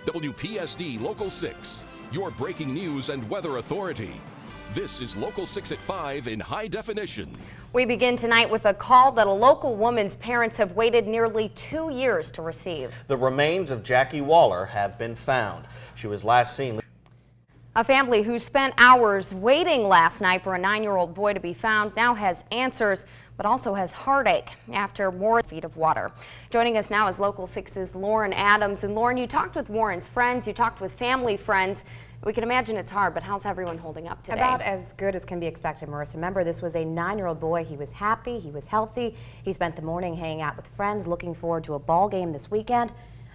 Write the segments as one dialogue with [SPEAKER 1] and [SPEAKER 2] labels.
[SPEAKER 1] WPSD Local 6, your breaking news and weather authority. This is Local 6 at 5 in high definition.
[SPEAKER 2] We begin tonight with a call that a local woman's parents have waited nearly 2 years to receive.
[SPEAKER 3] The remains of Jackie Waller have been found. She was last seen.
[SPEAKER 2] A family who spent hours waiting last night for a 9-year-old boy to be found now has answers, but also has heartache after more feet of water. Joining us now is Local 6's Lauren Adams. And Lauren, you talked with Warren's friends, you talked with family friends. We can imagine it's hard, but how's everyone holding up today?
[SPEAKER 4] About as good as can be expected, Marissa. Remember, this was a 9-year-old boy. He was happy, he was healthy. He spent the morning hanging out with friends, looking forward to a ball game this weekend.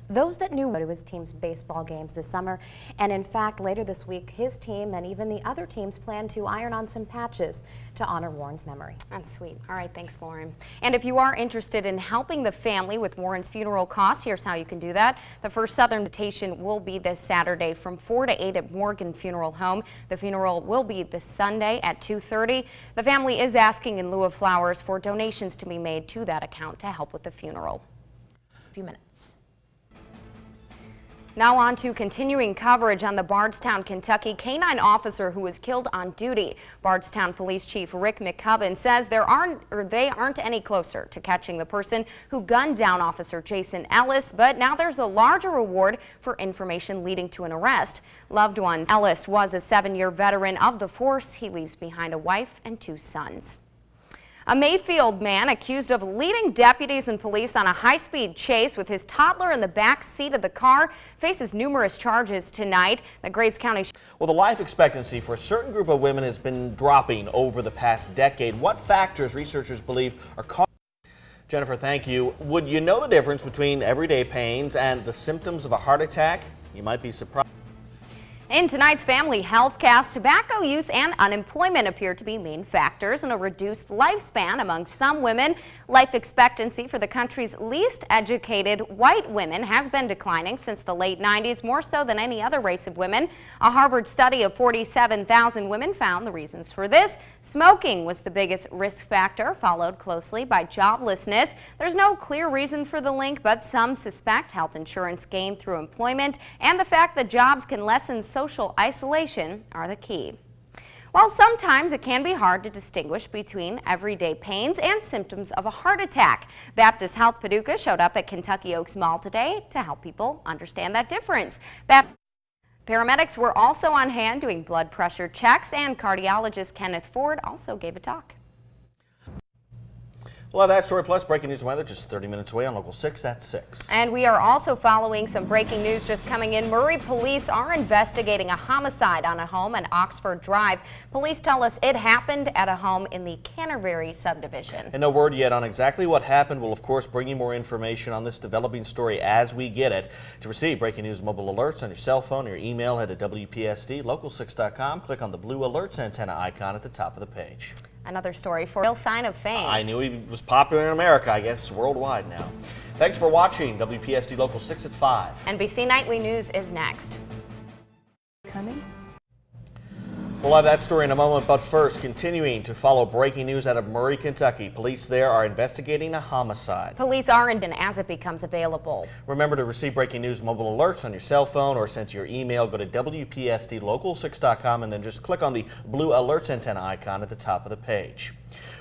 [SPEAKER 4] Those that knew to his team's baseball games this summer, and in fact later this week his team and even the other teams plan to iron on some patches to honor Warren's memory.
[SPEAKER 2] That's sweet. All right, thanks Lauren. And if you are interested in helping the family with Warren's funeral costs, here's how you can do that. The first Southern invitation will be this Saturday from 4 to 8 at Morgan Funeral Home. The funeral will be this Sunday at 2:30. The family is asking in lieu of flowers for donations to be made to that account to help with the funeral. A few minutes. Now on to continuing coverage on the Bardstown, Kentucky canine officer who was killed on duty. Bardstown Police Chief Rick McCubbin says they aren't any closer to catching the person who gunned down Officer Jason Ellis, but now there's a larger reward for information leading to an arrest. Loved ones. Ellis was a 7-year veteran of the force. He leaves behind a wife and 2 sons. A Mayfield man accused of leading deputies and police on a high-speed chase with his toddler in the back seat of the car faces numerous charges tonight. The Graves County.
[SPEAKER 3] Well, the life expectancy for a certain group of women has been dropping over the past decade. What factors researchers believe are causing? Jennifer, thank you. Would you know the difference between everyday pains and the symptoms of a heart attack? You might be surprised.
[SPEAKER 2] In tonight's Family Healthcast, tobacco use and unemployment appear to be main factors in a reduced lifespan among some women. Life expectancy for the country's least educated white women has been declining since the late 90s, more so than any other race of women. A Harvard study of 47,000 women found the reasons for this. Smoking was the biggest risk factor, followed closely by joblessness. There's no clear reason for the link, but some suspect health insurance gained through employment and the fact that jobs can lessen social isolation are the key. While sometimes it can be hard to distinguish between everyday pains and symptoms of a heart attack, Baptist Health Paducah showed up at Kentucky Oaks Mall today to help people understand that difference. Paramedics were also on hand doing blood pressure checks, and cardiologist Kenneth Ford also gave a talk.
[SPEAKER 3] We'll have that story plus breaking news and weather just 30 minutes away on Local 6 at 6.
[SPEAKER 2] And we are also following some breaking news just coming in. Murray police are investigating a homicide on a home on Oxford Drive. Police tell us it happened at a home in the Canterbury subdivision.
[SPEAKER 3] And no word yet on exactly what happened. We'll of course bring you more information on this developing story as we get it. To receive breaking news mobile alerts on your cell phone or your email, head to WPSD local6.com. Click on the blue alerts antenna icon at the top of the page.
[SPEAKER 2] Another story for a real sign of fame.
[SPEAKER 3] I knew he was popular in America, I guess worldwide now. Thanks for watching WPSD Local 6 at 5.
[SPEAKER 2] NBC Nightly News is next. Coming.
[SPEAKER 3] We'll have that story in a moment, but first, continuing to follow breaking news out of Murray, Kentucky. Police there are investigating a homicide.
[SPEAKER 2] Police are in as it becomes available.
[SPEAKER 3] Remember to receive breaking news mobile alerts on your cell phone or sent to your email. Go to WPSDlocal6.com and then just click on the blue alerts antenna icon at the top of the page.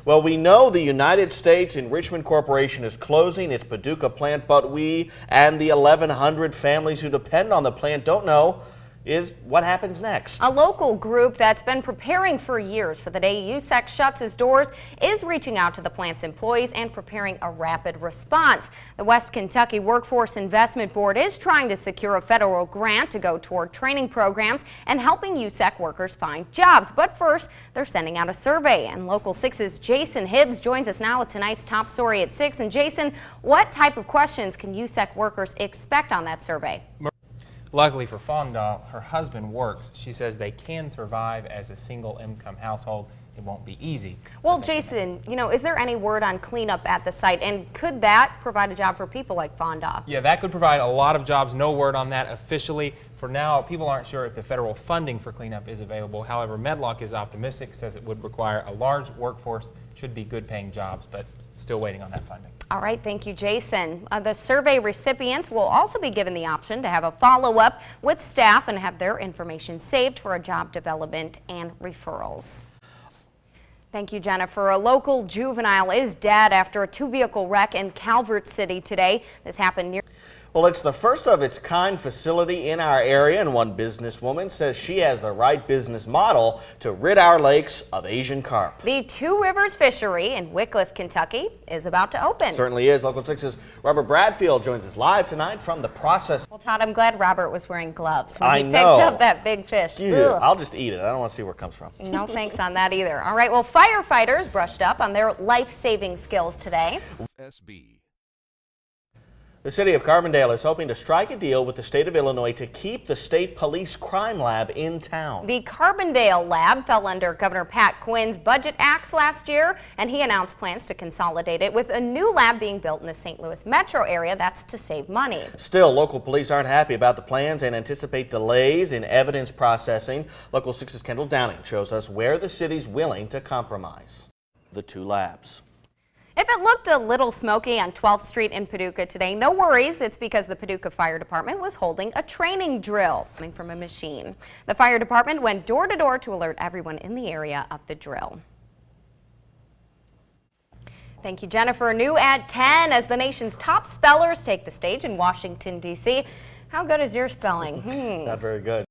[SPEAKER 3] Well, we know the United States Enrichment Corporation is closing its Paducah plant, but we and the 1,100 families who depend on the plant don't know is what happens next. A
[SPEAKER 2] local group that's been preparing for years for the day USEC shuts its doors is reaching out to the plant's employees and preparing a rapid response. The West Kentucky Workforce Investment Board is trying to secure a federal grant to go toward training programs and helping USEC workers find jobs. But first, they're sending out a survey, and Local 6's Jason Hibbs joins us now with tonight's top story at 6. And Jason, what type of questions can USEC workers expect on that survey?
[SPEAKER 5] Luckily for Fonda, her husband works. She says they can survive as a single income household. It won't be easy.
[SPEAKER 2] Well, Jason, is there any word on cleanup at the site, and could that provide a job for people like Fonda?
[SPEAKER 5] Yeah, that could provide a lot of jobs. No word on that officially. For now, people aren't sure if the federal funding for cleanup is available. However, Medlock is optimistic, says it would require a large workforce, should be good paying jobs, but still waiting on that funding.
[SPEAKER 2] All right, thank you, Jason. The survey recipients will also be given the option to have a follow-up with staff and have their information saved for a job development and referrals. Thank you, Jennifer. A local juvenile is dead after a two-vehicle wreck in Calvert City today. This happened near...
[SPEAKER 3] Well, it's the first of its kind facility in our area, and one businesswoman says she has the right business model to rid our lakes of Asian carp.
[SPEAKER 2] The Two Rivers Fishery in Wickliffe, Kentucky is about to open.
[SPEAKER 3] Certainly is. Local 6's Robert Bradfield joins us live tonight from the process.
[SPEAKER 2] Well, Todd, I'm glad Robert was wearing gloves when
[SPEAKER 3] I
[SPEAKER 2] he
[SPEAKER 3] know.
[SPEAKER 2] picked up that big fish.
[SPEAKER 3] Ew, I'll just eat it. I don't want to see where it comes from.
[SPEAKER 2] No thanks on that either. All right, well, firefighters brushed up on their life-saving skills today.
[SPEAKER 1] SB.
[SPEAKER 3] The city of Carbondale is hoping to strike a deal with the state of Illinois to keep the state police crime lab in town.
[SPEAKER 2] The Carbondale lab fell under Governor Pat Quinn's budget acts last year, and he announced plans to consolidate it with a new lab being built in the St. Louis metro area. That's to save money. Still,
[SPEAKER 3] local police aren't happy about the plans and anticipate delays in evidence processing. Local 6's Kendall Downing shows us where the city's willing to compromise the two labs.
[SPEAKER 2] If it looked a little smoky on 12th Street in Paducah today, no worries. It's because the Paducah Fire Department was holding a training drill coming from a machine. The fire department went door to door to alert everyone in the area of the drill. Thank you, Jennifer. New at 10 as the nation's top spellers take the stage in Washington, D.C. How good is your spelling?
[SPEAKER 3] Not very good.